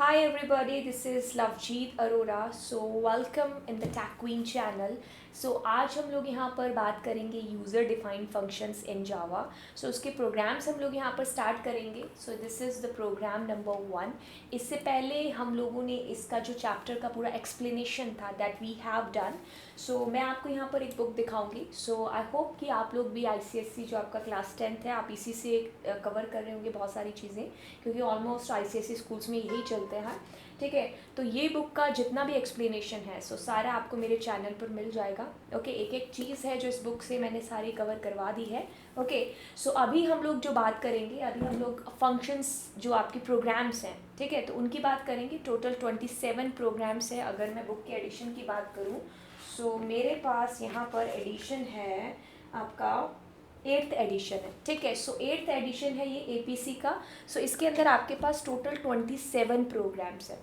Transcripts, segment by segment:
Hi everybody, this is Lovejeet Arora. So welcome in the Tech Queen channel. So आज हम लोग यहाँ पर बात करेंगे user defined functions in Java. So उसके प्रोग्राम्स हम लोग यहाँ पर स्टार्ट करेंगे. So this is the program number 1. इससे पहले हम लोगों ने इसका जो चैप्टर का पूरा एक्सप्लेनेशन था दैट वी हैव डन. सो मैं आपको यहाँ पर एक बुक दिखाऊंगी. सो आई होप कि आप लोग भी ICSE जो आपका क्लास 10th है आप इसी से कवर कर रहे होंगे बहुत सारी चीज़ें, क्योंकि ऑलमोस्ट ICSE स्कूल्स में यही चलते हैं. ठीक है, तो ये बुक का जितना भी एक्सप्लेनेशन है सो सारा आपको मेरे चैनल पर मिल जाएगा. ओके, एक एक चीज़ है जो इस बुक से मैंने सारी कवर करवा दी है. ओके, सो अभी हम लोग जो बात करेंगे, अभी हम लोग फंक्शंस जो आपकी प्रोग्राम्स हैं, ठीक है, तो उनकी बात करेंगे. टोटल 27 प्रोग्राम्स है. अगर मैं बुक के एडिशन की बात करूँ सो मेरे पास यहाँ पर एडिशन है आपका 8th एडिशन है. ठीक है, सो 8th एडिशन है ये APC का. सो इसके अंदर आपके पास टोटल 27 प्रोग्राम्स है.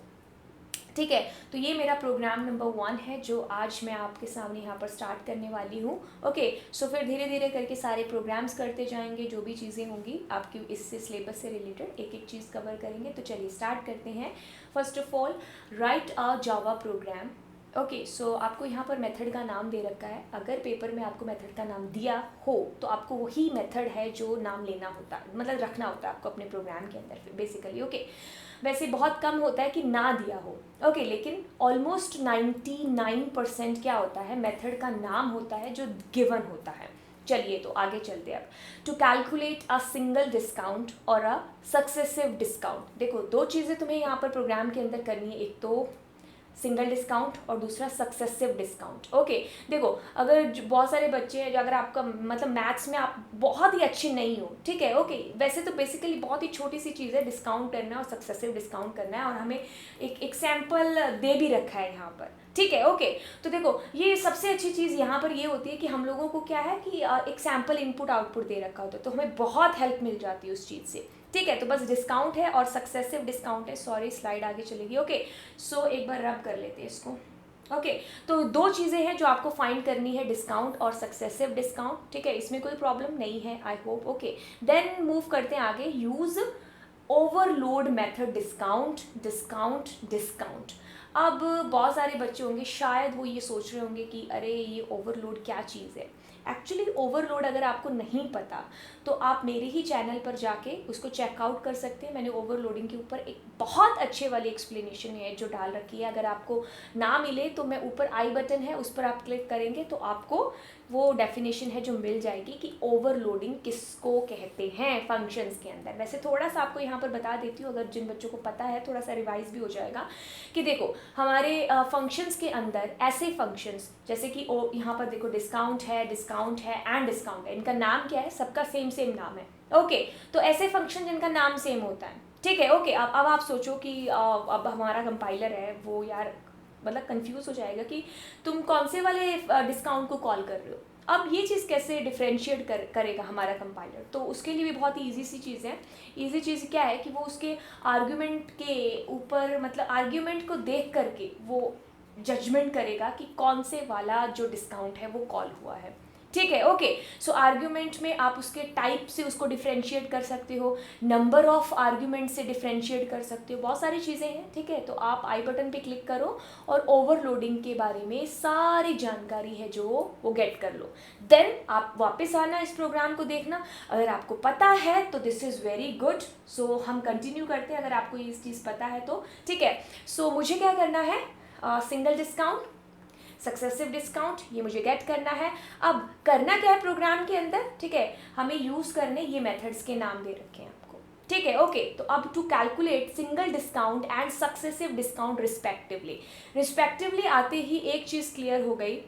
ठीक है, तो ये मेरा प्रोग्राम नंबर 1 है जो आज मैं आपके सामने यहाँ पर स्टार्ट करने वाली हूँ. ओके, सो फिर धीरे धीरे करके सारे प्रोग्राम्स करते जाएंगे. जो भी चीज़ें होंगी आपकी इससे सिलेबस से रिलेटेड एक एक चीज़ कवर करेंगे. तो चलिए स्टार्ट करते हैं. First of all, write a Java program. Okay, so आपको यहाँ पर मेथड का नाम दे रखा है. अगर पेपर में आपको मेथड का नाम दिया हो तो आपको वही मेथड है जो नाम लेना होता है, मतलब रखना होता है आपको अपने प्रोग्राम के अंदर बेसिकली. ओके, वैसे बहुत कम होता है कि ना दिया हो. ओके, लेकिन ऑलमोस्ट 99% क्या होता है, मेथड का नाम होता है जो गिवन होता है. चलिए तो आगे चलते हैं. अब to calculate a single discount और अ सक्सेसिव डिस्काउंट. देखो, दो चीज़ें तुम्हें यहाँ पर प्रोग्राम के अंदर करनी है. एक तो सिंगल डिस्काउंट और दूसरा सक्सेसिव डिस्काउंट. ओके, देखो, अगर बहुत सारे बच्चे हैं, अगर आपका मतलब मैथ्स में आप बहुत ही अच्छे नहीं हो, ठीक है, ओके, वैसे तो बेसिकली बहुत ही छोटी सी चीज़ है डिस्काउंट करना और सक्सेसिव डिस्काउंट करना है, और हमें एक एग्जाम्पल दे भी रखा है यहाँ पर. ठीक है, ओके, तो देखो, ये सबसे अच्छी चीज़ यहाँ पर ये होती है कि हम लोगों को क्या है कि एक सैम्पल इनपुट आउटपुट दे रखा होता है, तो हमें बहुत हेल्प मिल जाती है उस चीज़ से. ठीक है, तो बस डिस्काउंट है और सक्सेसिव डिस्काउंट है. सॉरी, स्लाइड आगे चलेगी. ओके, सो एक बार रब कर लेते हैं इसको. ओके, तो दो चीज़ें हैं जो आपको फाइंड करनी है, डिस्काउंट और सक्सेसिव डिस्काउंट. ठीक है, इसमें कोई प्रॉब्लम नहीं है, I hope. Okay, then move करते हैं आगे. Use overload method discount discount discount. अब बहुत सारे बच्चे होंगे, शायद वो ये सोच रहे होंगे कि अरे ये ओवरलोड क्या चीज़ है. एक्चुअली ओवरलोड अगर आपको नहीं पता तो आप मेरे ही चैनल पर जाके उसको चेकआउट कर सकते हैं. मैंने ओवरलोडिंग के ऊपर एक बहुत अच्छे वाली एक्सप्लेनेशन है जो डाल रखी है. अगर आपको ना मिले तो मैं ऊपर आई बटन है उस पर आप क्लिक करेंगे तो आपको वो डेफिनेशन है जो मिल जाएगी कि ओवरलोडिंग किसको कहते हैं फंक्शंस के अंदर. वैसे थोड़ा सा आपको यहाँ पर बता देती हूँ, अगर जिन बच्चों को पता है थोड़ा सा रिवाइज भी हो जाएगा. कि देखो, हमारे फंक्शंस के अंदर ऐसे फंक्शंस जैसे कि यहाँ पर देखो डिस्काउंट है एंड डिस्काउंट है. इनका नाम क्या है, सबका सेम नाम है. ओके, तो ऐसे फंक्शन जिनका नाम सेम होता है. ठीक है, ओके, अब आप सोचो कि अब हमारा कंपाइलर है वो यार मतलब कंफ्यूज हो जाएगा कि तुम कौन से वाले डिस्काउंट को कॉल कर रहे हो. अब ये चीज़ कैसे डिफ्रेंशिएट करेगा हमारा कंपाइलर, तो उसके लिए भी बहुत ही ईजी सी चीज़ है. ईजी चीज़ क्या है कि वो उसके आर्ग्यूमेंट के ऊपर, मतलब आर्ग्यूमेंट को देख करके वो जजमेंट करेगा कि कौन से वाला जो डिस्काउंट है वो कॉल हुआ है. ठीक है, ओके, सो आर्ग्यूमेंट में आप उसके टाइप से उसको डिफ्रेंशिएट कर सकते हो, नंबर ऑफ आर्ग्यूमेंट से डिफ्रेंशिएट कर सकते हो, बहुत सारी चीज़ें हैं. ठीक है, तो आप आई बटन पे क्लिक करो और ओवरलोडिंग के बारे में सारी जानकारी है जो वो गेट कर लो. देन आप वापस आना, इस प्रोग्राम को देखना. अगर आपको पता है तो दिस इज़ वेरी गुड. सो हम कंटिन्यू करते हैं अगर आपको ये चीज़ पता है तो. ठीक है, सो मुझे क्या करना है, सिंगल डिस्काउंट सक्सेसिव डिस्काउंट ये मुझे गेट करना है. अब करना क्या है प्रोग्राम के अंदर, ठीक है, हमें यूज़ करने ये मेथड्स के नाम दे रखे हैं आपको. ठीक है, ओके, तो अब to calculate single discount and successive discount respectively आते ही एक चीज़ क्लियर हो गई,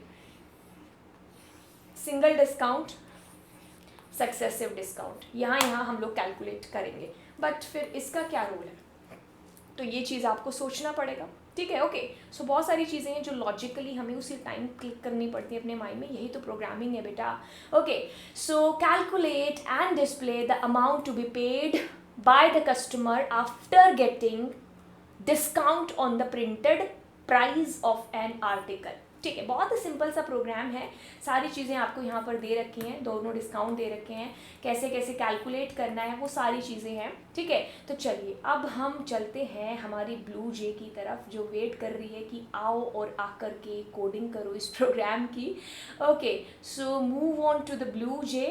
सिंगल डिस्काउंट सक्सेसिव डिस्काउंट यहाँ हम लोग कैलकुलेट करेंगे. बट फिर इसका क्या रोल है, तो ये चीज़ आपको सोचना पड़ेगा. ठीक है, ओके, सो बहुत सारी चीज़ें हैं जो लॉजिकली हमें उसी टाइम क्लिक करनी पड़ती है अपने माइंड में. यही तो प्रोग्रामिंग है बेटा. Okay, so calculate and display the amount to be paid by the customer after getting discount on the printed price of an article. ठीक है, बहुत ही सिंपल सा प्रोग्राम है, सारी चीज़ें आपको यहाँ पर दे रखी हैं, दोनों डिस्काउंट दे रखे हैं, कैसे कैसे कैलकुलेट करना है वो सारी चीज़ें हैं। ठीक है, तो चलिए अब हम चलते हैं हमारी ब्लू जे की तरफ, जो वेट कर रही है कि आओ और आकर के कोडिंग करो इस प्रोग्राम की। Okay, so move on to the BlueJ.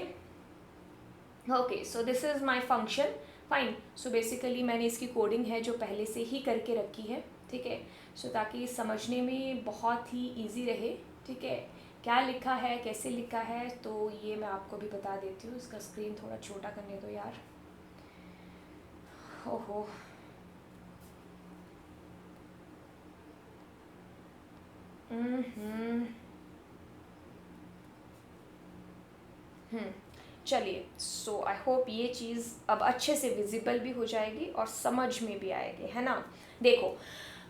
Okay, so this is my function, fine. So basically मैंने इसकी कोडिंग है जो पहले से ही करके रखी है। ठीक है, सो ताकि समझने में बहुत ही इजी रहे। ठीक है, क्या लिखा है, कैसे लिखा है, तो ये मैं आपको भी बता देती हूँ। इसका स्क्रीन थोड़ा छोटा करने दो यार। ओहो, हम्म चलिए, सो आई होप ये चीज़ अब अच्छे से विजिबल भी हो जाएगी और समझ में भी आएगी, है ना। देखो,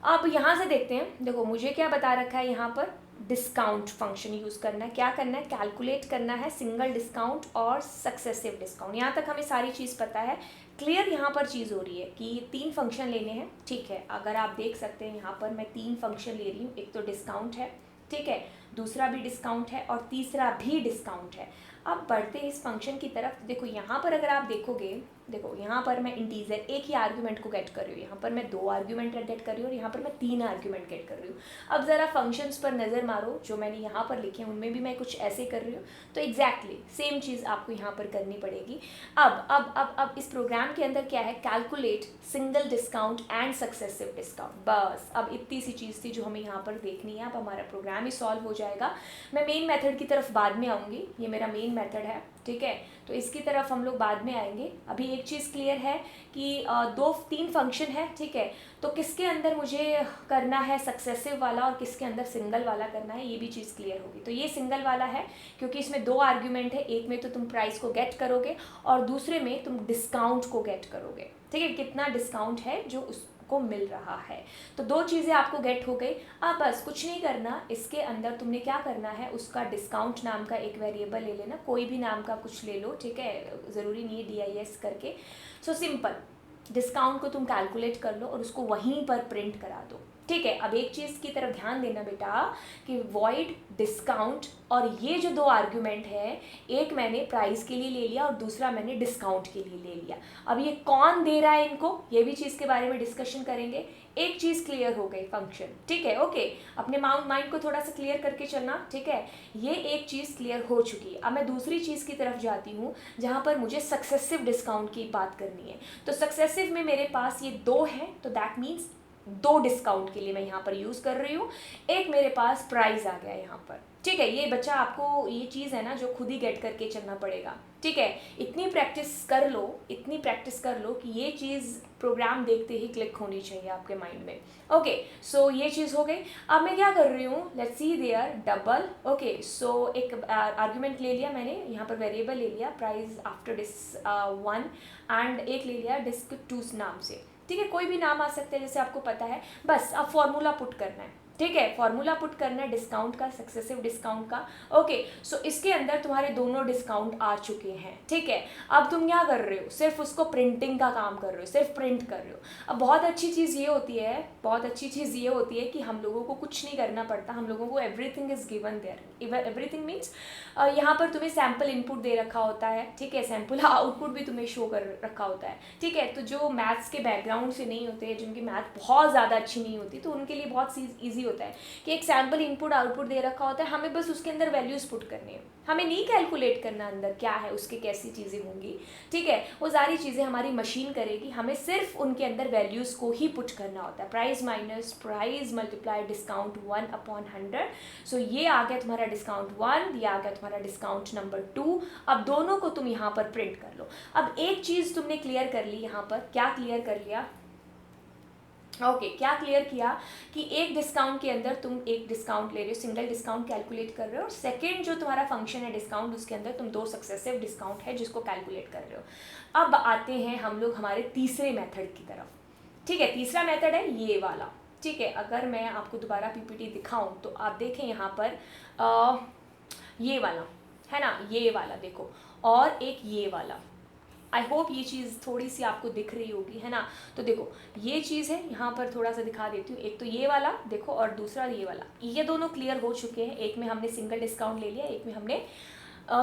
अब यहाँ से देखते हैं। देखो मुझे क्या बता रखा है यहाँ पर, डिस्काउंट फंक्शन यूज़ करना है। क्या करना है, कैलकुलेट करना है सिंगल डिस्काउंट और सक्सेसिव डिस्काउंट। यहाँ तक हमें सारी चीज़ पता है। क्लियर यहाँ पर चीज़ हो रही है कि ये 3 फंक्शन लेने हैं। ठीक है, अगर आप देख सकते हैं यहाँ पर मैं 3 फंक्शन ले रही हूँ। एक तो डिस्काउंट है, ठीक है, दूसरा भी डिस्काउंट है और तीसरा भी डिस्काउंट है। अब बढ़ते हैं इस फंक्शन की तरफ। देखो यहाँ पर अगर आप देखोगे, देखो यहाँ पर मैं इंटीजर एक ही आर्ग्यूमेंट को गेट कर रही हूँ, यहाँ पर मैं 2 आर्ग्यूमेंट गेट कर रही हूँ और यहाँ पर मैं 3 आर्ग्यूमेंट गेट कर रही हूँ। अब ज़रा फंक्शंस पर नज़र मारो जो मैंने यहाँ पर लिखे हैं, उनमें भी मैं कुछ ऐसे कर रही हूँ। तो एग्जैक्टली सेम चीज़ आपको यहाँ पर करनी पड़ेगी। अब इस प्रोग्राम के अंदर क्या है, calculate single discount and successive discount. बस अब इतनी सी चीज़ थी जो हमें यहाँ पर देखनी है। अब हमारा प्रोग्राम ही सॉल्व हो जाएगा। मैं मेन मेथड की तरफ बाद में आऊँगी, ये मेरा मेन मेथड है। ठीक है, तो इसकी तरफ हम लोग बाद में आएंगे। अभी एक चीज़ क्लियर है कि 2-3 फंक्शन है। ठीक है, तो किसके अंदर मुझे करना है सक्सेसिव वाला और किसके अंदर सिंगल वाला करना है, ये भी चीज़ क्लियर होगी। तो ये सिंगल वाला है क्योंकि इसमें 2 आर्ग्यूमेंट है। एक में तो तुम प्राइस को गेट करोगे और दूसरे में तुम डिस्काउंट को गेट करोगे। ठीक है, कितना डिस्काउंट है जो उसको मिल रहा है। तो 2 चीज़ें आपको गेट हो गई। अब बस कुछ नहीं करना, इसके अंदर तुमने क्या करना है, उसका डिस्काउंट नाम का एक वेरिएबल ले लेना, कोई भी नाम का कुछ ले लो। ठीक है, ज़रूरी नहीं है DIS करके। सो सिंपल, डिस्काउंट को तुम कैलकुलेट कर लो और उसको वहीं पर प्रिंट करा दो। ठीक है, अब एक चीज़ की तरफ ध्यान देना बेटा कि वॉइड डिस्काउंट और ये जो 2 आर्ग्यूमेंट है, एक मैंने प्राइस के लिए ले लिया और दूसरा मैंने डिस्काउंट के लिए ले लिया। अब ये कौन दे रहा है इनको, ये भी चीज़ के बारे में डिस्कशन करेंगे। एक चीज़ क्लियर हो गई, फंक्शन। ठीक है, ओके, अपने माइंड को थोड़ा सा क्लियर करके चलना। ठीक है, ये एक चीज़ क्लियर हो चुकी है। अब मैं दूसरी चीज़ की तरफ जाती हूँ जहाँ पर मुझे सक्सेसिव डिस्काउंट की बात करनी है। तो सक्सेसिव में मेरे पास ये 2 हैं, तो दैट मीन्स 2 डिस्काउंट के लिए मैं यहाँ पर यूज़ कर रही हूँ। एक मेरे पास प्राइस आ गया यहाँ पर। ठीक है, ये बच्चा आपको ये चीज़ है ना जो खुद ही गेट करके चलना पड़ेगा। ठीक है, इतनी प्रैक्टिस कर लो, इतनी प्रैक्टिस कर लो कि ये चीज़ प्रोग्राम देखते ही क्लिक होनी चाहिए आपके माइंड में। ओके, सो ये चीज़ हो गई। अब मैं क्या कर रही हूँ, let's see there double. Okay, so एक आर्ग्यूमेंट ले लिया मैंने, यहाँ पर वेरिएबल ले लिया प्राइस आफ्टर डिस 1 एंड एक ले लिया डिस्क 2 नाम से। ठीक है, कोई भी नाम आ सकते हैं जैसे आपको पता है। बस अब फॉर्मूला पुट करना है। ठीक है, फॉर्मूला पुट करना है डिस्काउंट का, सक्सेसिव डिस्काउंट का। ओके, सो इसके अंदर तुम्हारे दोनों डिस्काउंट आ चुके हैं। ठीक है, अब तुम क्या कर रहे हो, सिर्फ उसको प्रिंटिंग का काम कर रहे हो, सिर्फ प्रिंट कर रहे हो। अब बहुत अच्छी चीज़ ये होती है, बहुत अच्छी चीज़ ये होती है कि हम लोगों को कुछ नहीं करना पड़ता। हम लोगों को everything is given there. Everything means यहाँ पर तुम्हें सैम्पल इनपुट दे रखा होता है। ठीक है, सैम्पल आउटपुट भी तुम्हें शो कर रखा होता है। ठीक है, तो जो मैथ्स के बैकग्राउंड से नहीं होते, जिनकी मैथ बहुत ज़्यादा अच्छी नहीं होती, तो उनके लिए बहुत ईजी होता है कि एक सैम्पल इनपुट आउटपुट दे रखा होता है, हमें बस उसके अंदर वैल्यूज़ पुट करनी है। हमें नहीं कैलकुलेट करना अंदर क्या है, उसके कैसी चीज़ें होंगी। ठीक है, वो सारी चीज़ें हमारी मशीन करेगी, हमें सिर्फ उनके अंदर वैल्यूज़ को ही पुट करना होता है। Price minus price multiply discount 1/100। सो ये आ गया तुम्हारा डिस्काउंट 1, ये आ गया तुम्हारा डिस्काउंट नंबर 2। अब दोनों को तुम यहाँ पर प्रिंट कर लो। अब एक चीज़ तुमने क्लियर कर ली यहाँ पर, क्या क्लियर कर लिया, ओके, क्या क्लियर किया कि एक डिस्काउंट के अंदर तुम एक डिस्काउंट ले रहे हो, सिंगल डिस्काउंट कैलकुलेट कर रहे हो, और सेकंड जो तुम्हारा फंक्शन है डिस्काउंट, उसके अंदर तुम 2 सक्सेसिव डिस्काउंट है जिसको कैलकुलेट कर रहे हो। अब आते हैं हम लोग हमारे तीसरे मेथड की तरफ। ठीक है, तीसरा मेथड है ये वाला। ठीक है, अगर मैं आपको दोबारा PPT दिखाऊं तो आप देखें यहाँ पर ये वाला है ना, ये वाला देखो, और एक ये वाला। आई होप ये चीज़ थोड़ी सी आपको दिख रही होगी, है ना। तो देखो ये चीज़ है, यहाँ पर थोड़ा सा दिखा देती हूँ। एक तो ये वाला देखो और दूसरा ये वाला, ये दोनों क्लियर हो चुके हैं। एक में हमने सिंगल डिस्काउंट ले लिया, एक में हमने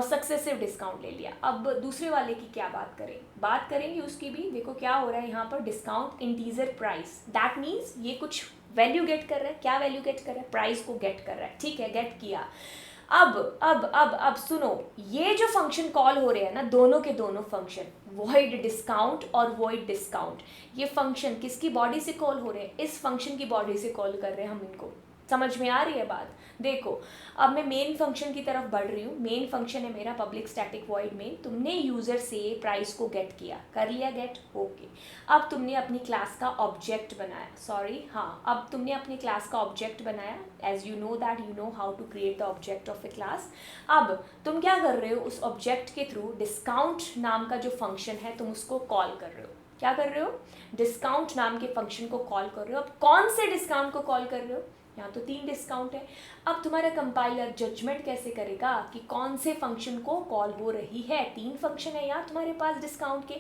सक्सेसिव डिस्काउंट ले लिया। अब दूसरे वाले की क्या बात करेंगे उसकी भी। देखो क्या हो रहा है यहाँ पर, discount integer price, that means ये कुछ वैल्यू गेट कर रहा है। क्या वैल्यू गेट कर रहा है? प्राइस को गेट कर रहा है, ठीक है, गेट किया। अब सुनो, ये जो फंक्शन कॉल हो रहे हैं ना, दोनों के दोनों फंक्शन, वॉइड डिस्काउंट और वॉइड डिस्काउंट, ये फंक्शन किसकी बॉडी से कॉल हो रहे हैं? इस फंक्शन की बॉडी से कॉल कर रहे हैं हम इनको। समझ में आ रही है बात? देखो अब मैं मेन फंक्शन की तरफ बढ़ रही हूँ। मेन फंक्शन है मेरा पब्लिक स्टैटिक वॉइड मेन। तुमने यूज़र से प्राइस को गेट किया, कर लिया गेट, ओके। अब तुमने अपनी क्लास का ऑब्जेक्ट बनाया, अब तुमने अपनी क्लास का ऑब्जेक्ट बनाया। As you know that you know how to create the object of a class. अब तुम क्या कर रहे हो, उस ऑब्जेक्ट के थ्रू डिस्काउंट नाम का जो फंक्शन है तुम उसको कॉल कर रहे हो। क्या कर रहे हो? डिस्काउंट नाम के फंक्शन को कॉल कर रहे हो। अब कौन से डिस्काउंट को कॉल कर रहे हो? यहाँ तो 3 डिस्काउंट है। अब तुम्हारा कंपाइलर जजमेंट कैसे करेगा कि कौन से फंक्शन को कॉल हो रही है? 3 फंक्शन है यार तुम्हारे पास डिस्काउंट के।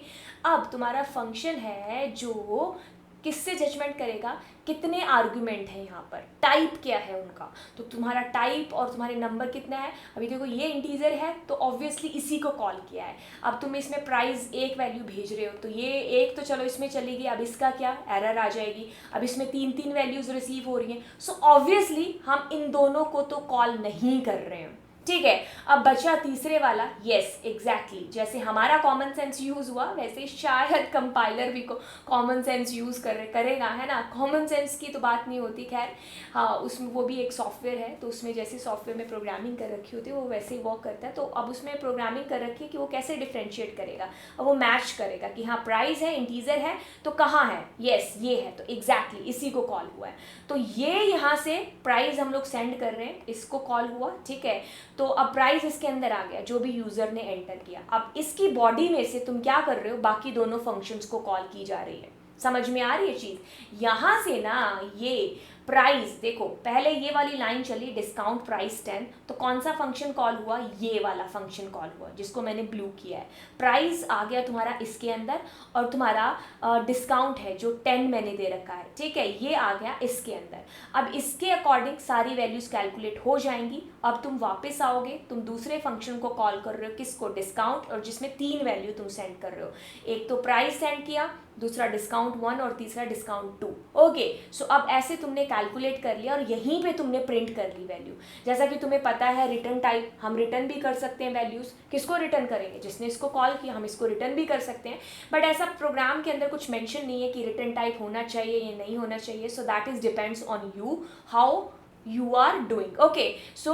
अब तुम्हारा फंक्शन है जो किससे जजमेंट करेगा, कितने आर्गुमेंट हैं यहाँ पर, टाइप क्या है उनका। तो तुम्हारा टाइप और तुम्हारे नंबर कितना है। अभी देखो ये इंटीजर है तो ऑब्वियसली इसी को कॉल किया है। अब तुम इसमें प्राइस एक वैल्यू भेज रहे हो तो ये एक तो चलो इसमें चलेगी। अब इसका क्या, एरर आ जाएगी। अब इसमें 3 वैल्यूज़ रिसीव हो रही हैं, सो ऑब्वियसली हम इन दोनों को तो कॉल नहीं कर रहे हैं, ठीक है। अब बचा तीसरे वाला, यस एग्जैक्टली, जैसे हमारा कॉमन सेंस यूज़ हुआ वैसे शायद कंपाइलर भी को कॉमन सेंस यूज़ करेगा, है ना। कॉमन सेंस की तो बात नहीं होती, खैर हाँ, उसमें वो भी एक सॉफ्टवेयर है, तो उसमें जैसे सॉफ्टवेयर में प्रोग्रामिंग कर रखी होती है वो वैसे ही वर्क करता है। तो अब उसमें प्रोग्रामिंग कर रखी है कि वो कैसे डिफ्रेंशिएट करेगा। अब वो मैच करेगा कि हाँ प्राइस है, इंटीजर है, तो कहाँ है, यस ये है, तो एग्जैक्टली इसी को कॉल हुआ है। तो ये यहाँ से प्राइस हम लोग सेंड कर रहे हैं, इसको कॉल हुआ, ठीक है। तो अब प्राइस इसके अंदर आ गया जो भी यूज़र ने एंटर किया। अब इसकी बॉडी में से तुम क्या कर रहे हो, बाकी दोनों फंक्शंस को कॉल की जा रही है। समझ में आ रही है चीज़? यहाँ से ना ये प्राइस, देखो पहले ये वाली लाइन चली डिस्काउंट प्राइस 10, तो कौन सा फंक्शन कॉल हुआ, ये वाला फंक्शन कॉल हुआ जिसको मैंने ब्लू किया है। प्राइस आ गया तुम्हारा इसके अंदर और तुम्हारा डिस्काउंट है जो 10 मैंने दे रखा है, ठीक है, ये आ गया इसके अंदर। अब इसके अकॉर्डिंग सारी वैल्यूज़ कैलकुलेट हो जाएंगी। अब तुम वापस आओगे, तुम दूसरे फंक्शन को कॉल कर रहे हो, किसको, डिस्काउंट, और जिसमें 3 वैल्यू तुम सेंड कर रहे हो। एक तो प्राइस सेंड किया, दूसरा डिस्काउंट 1 और तीसरा डिस्काउंट 2, ओके। सो अब ऐसे तुमने कैलकुलेट कर लिया और यहीं पे तुमने प्रिंट कर ली वैल्यू। जैसा कि तुम्हें पता है रिटर्न टाइप, हम रिटर्न भी कर सकते हैं वैल्यूज़। किसको रिटर्न करेंगे, जिसने इसको कॉल किया, हम इसको रिटर्न भी कर सकते हैं। बट ऐसा प्रोग्राम के अंदर कुछ मेंशन नहीं है कि रिटर्न टाइप होना चाहिए या नहीं होना चाहिए। So that is depends on you, how you are doing, okay. So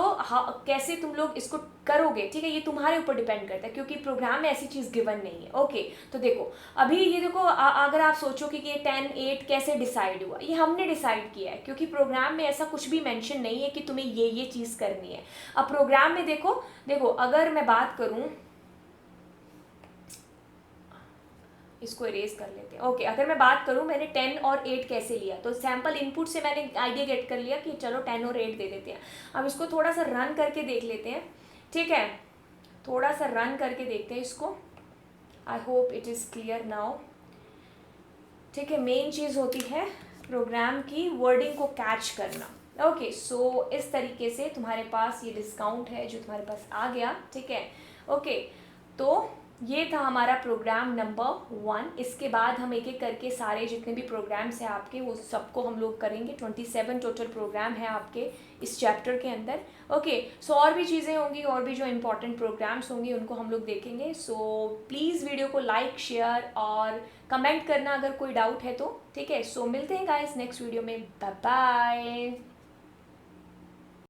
कैसे तुम लोग इसको करोगे, ठीक है, ये तुम्हारे ऊपर डिपेंड करता है क्योंकि प्रोग्राम में ऐसी चीज़ गिवन नहीं है, ओके। तो देखो अभी ये देखो, अगर आप सोचोगे कि ये 10 8 कैसे डिसाइड हुआ, ये हमने डिसाइड किया है क्योंकि प्रोग्राम में ऐसा कुछ भी मेंशन नहीं है कि तुम्हें ये चीज़ करनी है। अब प्रोग्राम में देखो अगर मैं बात करूँ, इसको इरेज कर लेते हैं, ओके। अगर मैं बात करूं मैंने 10 और 8 कैसे लिया, तो सैम्पल इनपुट से मैंने आइडिया गेट कर लिया कि चलो 10 और 8 दे देते हैं। अब इसको थोड़ा सा रन करके देख लेते हैं, ठीक है, थोड़ा सा रन करके देखते हैं इसको। I hope it is clear now, ठीक है। मेन चीज़ होती है प्रोग्राम की वर्डिंग को कैच करना, ओके। सो इस तरीके से तुम्हारे पास ये डिस्काउंट है जो तुम्हारे पास आ गया, ठीक है, ओके। तो ये था हमारा प्रोग्राम नंबर 1। इसके बाद हम एक एक करके सारे जितने भी प्रोग्राम्स हैं आपके वो सबको हम लोग करेंगे। 27 टोटल प्रोग्राम है आपके इस चैप्टर के अंदर, ओके। सो और भी चीज़ें होंगी, और भी जो इम्पोर्टेंट प्रोग्राम्स होंगे उनको हम लोग देखेंगे। सो प्लीज़ वीडियो को लाइक, शेयर और कमेंट करना अगर कोई डाउट है तो, ठीक है। सो मिलते हैं गाइस नेक्स्ट वीडियो में, बाय बाय।